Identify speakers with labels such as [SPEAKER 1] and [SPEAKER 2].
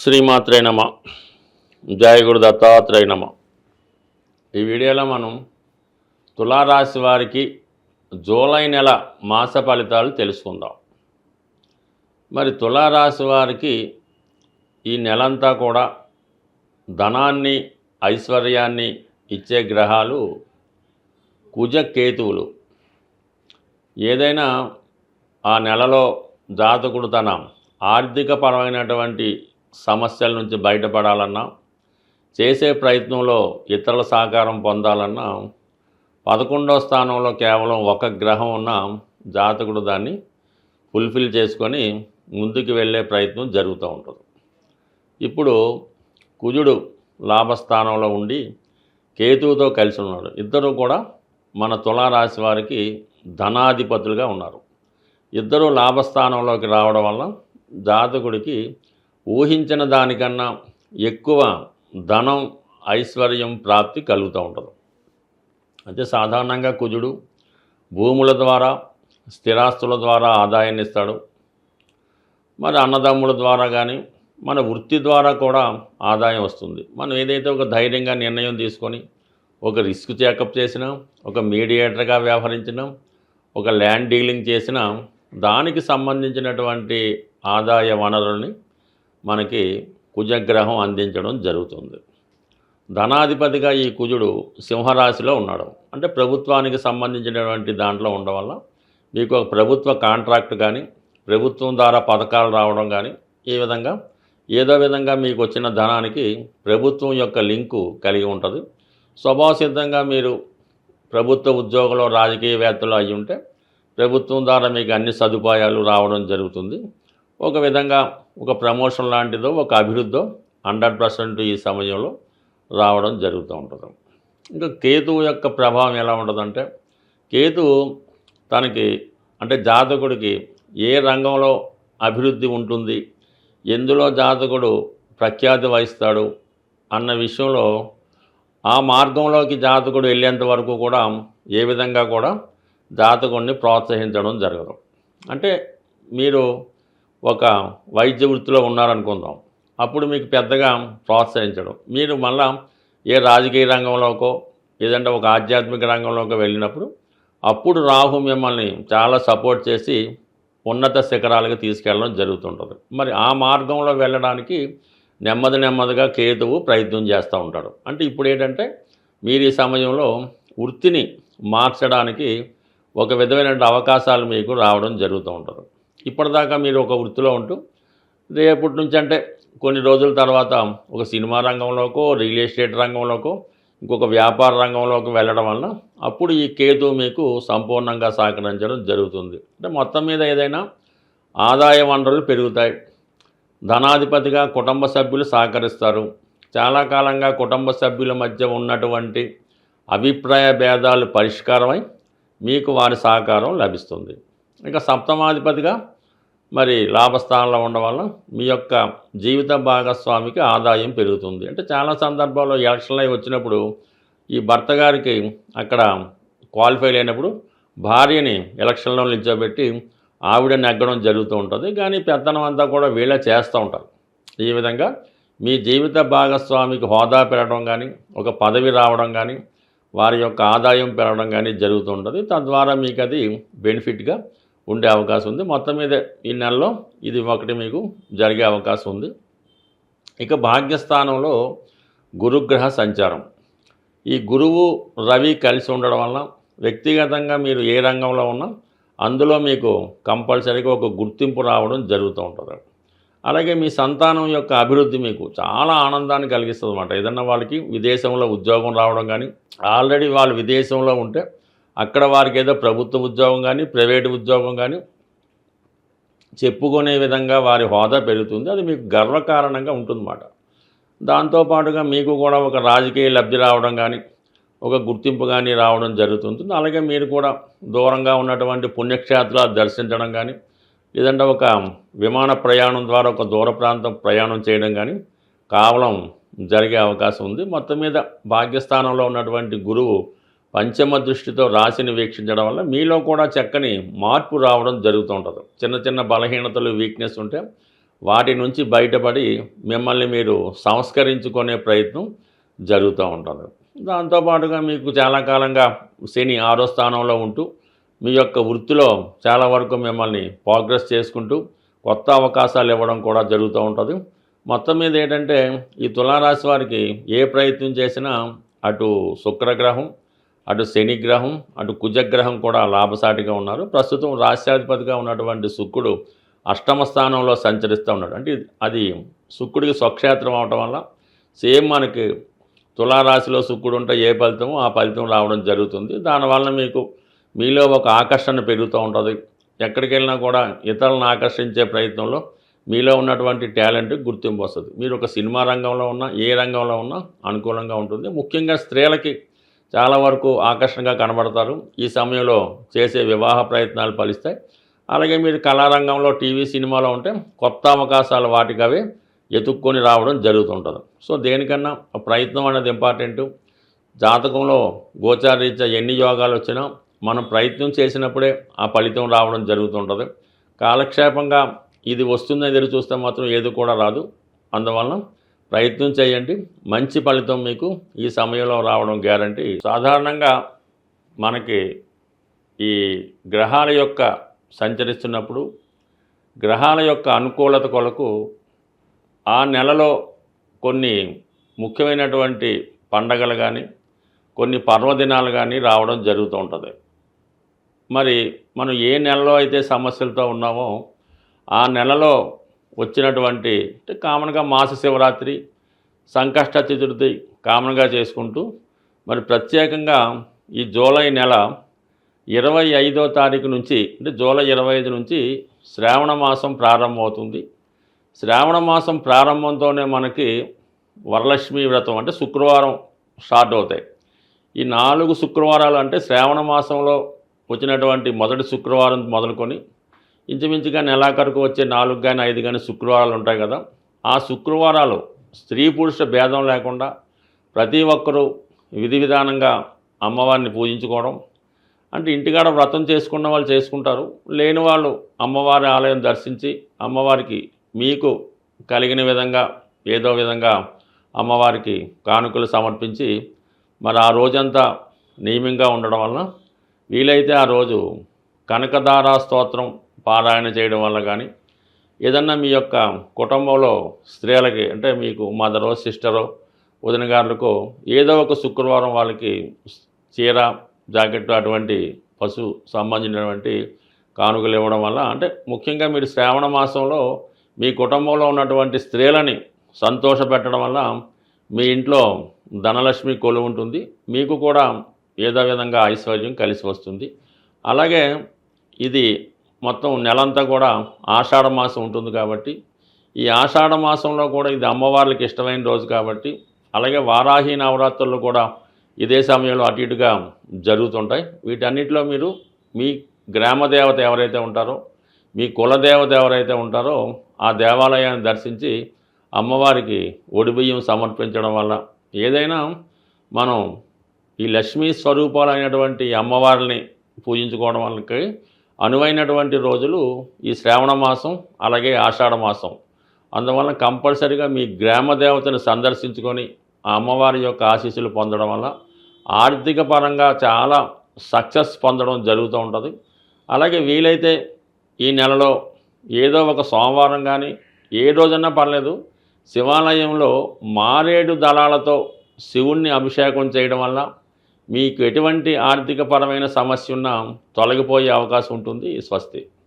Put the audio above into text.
[SPEAKER 1] శ్రీమాత్రే నమ. జయ గురు దత్తాత్రేయ నమ. ఈ వీడియోలో మనం తులారాశి వారికి జూలై నెల మాస ఫలితాలు తెలుసుకుందాం. మరి తులారాశి వారికి ఈ నెలంతా కూడా ధనాన్ని ఐశ్వర్యాన్ని ఇచ్చే గ్రహాలు కుజ కేతువులు. ఏదైనా ఆ నెలలో జాతకుడు తన ఆర్థిక పరమైనటువంటి సమస్యల నుంచి బయటపడాలన్నా, చేసే ప్రయత్నంలో ఇతరుల సహకారం పొందాలన్నా 11వ స్థానంలో కేవలం ఒక గ్రహం ఉన్న జాతకుడు దాన్ని ఫుల్ఫిల్ చేసుకొని ముందుకు వెళ్ళే ప్రయత్నం జరుగుతూ ఉంటుంది. ఇప్పుడు కుజుడు లాభస్థానంలో ఉండి కేతువుతో కలిసి ఉన్నాడు. ఇద్దరు కూడా మన తులారాశి వారికి ధనాధిపతులుగా ఉన్నారు. ఇద్దరు లాభస్థానంలోకి రావడం వల్ల జాతకుడికి ఊహించిన దానికన్నా ఎక్కువ ధనం ఐశ్వర్యం ప్రాప్తి కలుగుతూ ఉంటుంది. అయితే సాధారణంగా కుజుడు భూముల ద్వారా స్థిరాస్తుల ద్వారా ఆదాయాన్ని ఇస్తాడు. మరి అన్నదమ్ముల ద్వారా కానీ మన వృత్తి ద్వారా కూడా ఆదాయం వస్తుంది. మనం ఏదైతే ఒక ధైర్యంగా నిర్ణయం తీసుకొని ఒక రిస్క్ చెకప్ చేసినా, ఒక మీడియేటర్గా వ్యవహరించినా, ఒక ల్యాండ్ డీలింగ్ చేసినా దానికి సంబంధించినటువంటి ఆదాయ వనరుల్ని మనకి కుజగ్రహం అందించడం జరుగుతుంది. ధనాధిపతిగా ఈ కుజుడు సింహరాశిలో ఉన్నాడు. అంటే ప్రభుత్వానికి సంబంధించినటువంటి దాంట్లో ఉండడం వల్ల మీకు ఒక ప్రభుత్వ కాంట్రాక్ట్ కానీ, ప్రభుత్వం ద్వారా పథకాలు రావడం కానీ, ఈ విధంగా ఏదో విధంగా మీకు వచ్చిన ధనానికి ప్రభుత్వం యొక్క లింకు కలిగి ఉంటుంది. స్వభావసిద్ధంగా మీరు ప్రభుత్వ ఉద్యోగంలో రాజకీయవేత్తలు అయి ఉంటే ప్రభుత్వం ద్వారా మీకు అన్ని సదుపాయాలు రావడం జరుగుతుంది. ఒక విధంగా ఒక ప్రమోషన్ లాంటిదో ఒక అభివృద్ధో 100% ఈ సమయంలో రావడం జరుగుతూ ఉంటుంది. ఇంకా కేతువు యొక్క ప్రభావం ఎలా ఉంటుందంటే, కేతువు తనకి అంటే జాతకుడికి ఏ రంగంలో అభివృద్ధి ఉంటుంది, ఎందులో జాతకుడు ప్రఖ్యాతి వహిస్తాడు అన్న విషయంలో ఆ మార్గంలోకి జాతకుడు వెళ్ళేంత వరకు కూడా ఏ విధంగా కూడా జాతకుడిని ప్రోత్సహించడం జరగదు. అంటే మీరు ఒక వైద్య వృత్తిలో ఉన్నారనుకుందాం, అప్పుడు మీకు పెద్దగా ప్రోత్సహించడం. మీరు మళ్ళా ఏ రాజకీయ రంగంలోకో లేదంటే ఒక ఆధ్యాత్మిక రంగంలోకి వెళ్ళినప్పుడు అప్పుడు రాహు మిమ్మల్ని చాలా సపోర్ట్ చేసి ఉన్నత శిఖరాలకు తీసుకెళ్ళడం జరుగుతుంటుంది. మరి ఆ మార్గంలో వెళ్ళడానికి నెమ్మదిగా కేతువు ప్రయత్నం చేస్తూ ఉంటాడు. అంటే ఇప్పుడు ఏంటంటే మీరు ఈ సమయంలో వృత్తిని మార్చడానికి ఒక విధమైన అవకాశాలు మీకు రావడం జరుగుతూ ఉంటుంది. ఇప్పటిదాకా మీరు ఒక వృత్తిలో ఉంటూ రేపటి నుంచి అంటే కొన్ని రోజుల తర్వాత ఒక సినిమా రంగంలోకో, రియల్ ఎస్టేట్ రంగంలోకో, ఇంకొక వ్యాపార రంగంలోకి వెళ్ళడం వల్ల అప్పుడు ఈ కేతువు మీకు సంపూర్ణంగా సహకరించడం జరుగుతుంది. అంటే మొత్తం మీద ఏదైనా ఆదాయ వనరులు పెరుగుతాయి. ధనాధిపతిగా కుటుంబ సభ్యులు సహకరిస్తారు. చాలా కాలంగా కుటుంబ సభ్యుల మధ్య ఉన్నటువంటి అభిప్రాయ భేదాలు పరిష్కారమై మీకు వారి సహకారం లభిస్తుంది. ఇంకా సప్తమాధిపతిగా మరి లాభస్థానంలో ఉండడం వల్ల మీ యొక్క జీవిత భాగస్వామికి ఆదాయం పెరుగుతుంది. అంటే చాలా సందర్భాల్లో ఎలక్షన్లు అవి వచ్చినప్పుడు ఈ భర్త గారికి అక్కడ క్వాలిఫై లేనప్పుడు భార్యని ఎలక్షన్లో నిల్చోబెట్టి ఆవిడ నెగ్గడం జరుగుతూ ఉంటుంది. కానీ పెత్తనం అంతా కూడా వీళ్ళే చేస్తూ ఉంటారు. ఈ విధంగా మీ జీవిత భాగస్వామికి హోదా పెరగడం కానీ, ఒక పదవి రావడం కానీ, వారి యొక్క ఆదాయం పెరగడం కానీ జరుగుతూ ఉంటుంది. తద్వారా మీకు అది బెనిఫిట్గా ఉండే అవకాశం ఉంది. మొత్తం మీద ఈ నెలలో ఇది ఒకటి మీకు జరిగే అవకాశం ఉంది. ఇక భాగ్యస్థానంలో గురుగ్రహ సంచారం. ఈ గురువు రవి కలిసి ఉండడం వల్ల వ్యక్తిగతంగా మీరు ఏ రంగంలో ఉన్నా అందులో మీకు కంపల్సరీగా ఒక గుర్తింపు రావడం జరుగుతూ ఉంటుంది. అలాగే మీ సంతానం యొక్క అభివృద్ధి మీకు చాలా ఆనందాన్ని కలిగిస్తుంది అన్నమాట. ఏదన్నా వాళ్ళకి విదేశంలో ఉద్యోగం రావడం కానీ, ఆల్రెడీ వాళ్ళు విదేశంలో ఉంటే అక్కడ వారికి ఏదో ప్రభుత్వ ఉద్యోగం కానీ, ప్రైవేటు ఉద్యోగం కానీ చెప్పుకునే విధంగా వారి హోదా పెరుగుతుంది. అది మీకు గర్వకారణంగా ఉంటుందన్నమాట. దాంతోపాటుగా మీకు కూడా ఒక రాజకీయ లబ్ధి రావడం కానీ, ఒక గుర్తింపు కానీ రావడం జరుగుతుంటుంది. అలాగే మీరు కూడా దూరంగా ఉన్నటువంటి పుణ్యక్షేత్రాలు దర్శించడం కానీ, లేదంటే ఒక విమాన ప్రయాణం ద్వారా ఒక దూర ప్రాంతం ప్రయాణం చేయడం కానీ కేవలం జరిగే అవకాశం ఉంది. మొత్తం మీద భాగ్యస్థానంలో ఉన్నటువంటి గురువు పంచమ దృష్టితో రాశిని వీక్షించడం వల్ల మీలో కూడా చక్కని మార్పు రావడం జరుగుతూ ఉంటుంది. చిన్న చిన్న బలహీనతలు, వీక్నెస్ ఉంటే వాటి నుంచి బయటపడి మిమ్మల్ని మీరు సంస్కరించుకునే ప్రయత్నం జరుగుతూ ఉంటుంది. దాంతోపాటుగా మీకు చాలా కాలంగా శని 6వ స్థానంలో ఉంటూ మీ యొక్క వృత్తిలో చాలా వరకు మిమ్మల్ని ప్రోగ్రెస్ చేసుకుంటూ కొత్త అవకాశాలు ఇవ్వడం కూడా జరుగుతూ ఉంటుంది. మొత్తం మీద ఏంటంటే ఈ తులారాశి వారికి ఏ ప్రయత్నం చేసినా అటు శుక్రగ్రహం, అటు శనిగ్రహం, అటు కుజగ్రహం కూడా లాభసాటిగా ఉన్నారు. ప్రస్తుతం రాశ్యాధిపతిగా ఉన్నటువంటి శుక్రుడు 8వ స్థానంలో సంచరిస్తూ ఉన్నాడు. అంటే అది శుక్రుడికి స్వక్షేత్రం అవటం వల్ల సేమ్ మనకి తులారాశిలో శుక్రుడు ఉంటే ఏ ఫలితమో ఆ ఫలితం రావడం జరుగుతుంది. దానివల్ల మీకు మీలో ఒక ఆకర్షణ పెరుగుతూ ఉంటుంది. ఎక్కడికి వెళ్ళినా కూడా ఇతరులను ఆకర్షించే ప్రయత్నంలో మీలో ఉన్నటువంటి టాలెంట్ గుర్తింపు వస్తుంది. మీరు ఒక సినిమా రంగంలో ఉన్నా ఏ రంగంలో ఉన్నా అనుకూలంగా ఉంటుంది. ముఖ్యంగా స్త్రీలకి చాలా వరకు ఆకర్షణగా కనబడతారు. ఈ సమయంలో చేసే వివాహ ప్రయత్నాలు ఫలిస్తాయి. అలాగే మీరు కళారంగంలో టీవీ సినిమాలో ఉంటే కొత్త అవకాశాలు వాటికి అవే ఎతుక్కొని రావడం జరుగుతుంటుంది. సో దేనికన్నా ప్రయత్నం అనేది ఇంపార్టెంటు. జాతకంలో గోచారరీత్యా ఎన్ని యోగాలు వచ్చినా మనం ప్రయత్నం చేసినప్పుడే ఆ ఫలితం రావడం జరుగుతుంటుంది. కాలక్షేపంగా ఇది వస్తుందని ఎదురు చూస్తే మాత్రం ఏది కూడా రాదు. అందువలన ప్రయత్నం చేయండి, మంచి ఫలితం మీకు ఈ సమయంలో రావడం గ్యారంటీ. సాధారణంగా మనకి ఈ గ్రహాల యొక్క సంచరిస్తున్నప్పుడు గ్రహాల యొక్క అనుకూలత కొరకు ఆ నెలలో కొన్ని ముఖ్యమైనటువంటి పండగలు కానీ కొన్ని పర్వదినాలు కానీ రావడం జరుగుతూ ఉంటుంది. మరి మనం ఏ నెలలో అయితే సమస్యలతో ఉన్నామో ఆ నెలలో వచ్చినటువంటి కామన్గా మాస శివరాత్రి, సంకష్ట చతుర్థి కామన్గా చేసుకుంటూ మరి ప్రత్యేకంగా ఈ జూలై నెల 25వ తారీఖు నుంచి అంటే జూలై 25 నుంచి శ్రావణ మాసం ప్రారంభమవుతుంది. శ్రావణ మాసం ప్రారంభంతోనే మనకి వరలక్ష్మి వ్రతం అంటే శుక్రవారం స్టార్ట్ అవుతాయి. ఈ 4 శుక్రవారాలు అంటే శ్రావణ మాసంలో వచ్చినటువంటి మొదటి శుక్రవారం మొదలుకొని ఇంచుమించుగా నెలాఖరుకు వచ్చే 4 కానీ 5 కానీ శుక్రవారాలు ఉంటాయి కదా. ఆ శుక్రవారాలు స్త్రీ పురుష భేదం లేకుండా ప్రతి ఒక్కరూ విధి విధానంగా అమ్మవారిని పూజించుకోవడం. అంటే ఇంటికాడ వ్రతం చేసుకున్న వాళ్ళు చేసుకుంటారు, లేని వాళ్ళు అమ్మవారి ఆలయం దర్శించి అమ్మవారికి మీకు కలిగిన విధంగా ఏదో విధంగా అమ్మవారికి కానుకలు సమర్పించి మరి ఆ రోజంతా నియమంగా ఉండడం వలన వీలైతే ఆ రోజు కనకదారా స్తోత్రం పారాయణ చేయడం వల్ల కానీ ఏదన్నా మీ యొక్క కుటుంబంలో స్త్రీలకి అంటే మీకు మదరో సిస్టరో వదిన గారులకో ఏదో ఒక శుక్రవారం వాళ్ళకి చీర జాకెట్ అటువంటి పశు సంబంధించినటువంటి కానుకలు ఇవ్వడం వల్ల అంటే ముఖ్యంగా మీరు శ్రావణ మాసంలో మీ కుటుంబంలో ఉన్నటువంటి స్త్రీలని సంతోషపెట్టడం వల్ల మీ ఇంట్లో ధనలక్ష్మి కొలువు ఉంటుంది, మీకు కూడా ఏదో విధంగా ఐశ్వర్యం కలిసి వస్తుంది. అలాగే ఇది మొత్తం నెలంతా కూడా ఆషాఢ మాసం ఉంటుంది కాబట్టి ఈ ఆషాఢ మాసంలో కూడా ఇది అమ్మవార్లకి ఇష్టమైన రోజు కాబట్టి అలాగే వారాహి నవరాత్రులు కూడా ఇదే సమయంలో అటు ఇటుగా జరుగుతుంటాయి. వీటన్నిటిలో మీరు మీ గ్రామ దేవత ఎవరైతే ఉంటారో మీ కులదేవత ఎవరైతే ఉంటారో ఆ దేవాలయాన్ని దర్శించి అమ్మవారికి ఒడిబియ్యం సమర్పించడం వల్ల ఏదైనా మనం ఈ లక్ష్మీ స్వరూపాలైనటువంటి అమ్మవారిని పూజించుకోవడం వల్లకి అనువైనటువంటి రోజులు ఈ శ్రావణ మాసం అలాగే ఆషాఢ మాసం. అందువల్ల కంపల్సరిగా మీ గ్రామ దేవతను సందర్శించుకొని ఆ అమ్మవారి యొక్క ఆశీస్సులు పొందడం వల్ల ఆర్థిక పరంగా చాలా సక్సెస్ పొందడం జరుగుతూ ఉంటుంది. అలాగే వీలైతే ఈ నెలలో ఏదో ఒక సోమవారం కానీ ఏ రోజన్నా పర్లేదు శివాలయంలో మారేడు దళాలతో శివుణ్ణి అభిషేకం చేయడం వల్ల మీకు ఎటువంటి ఆర్థికపరమైన సమస్య ఉన్నా తొలగిపోయే అవకాశం ఉంటుంది. స్వస్తి.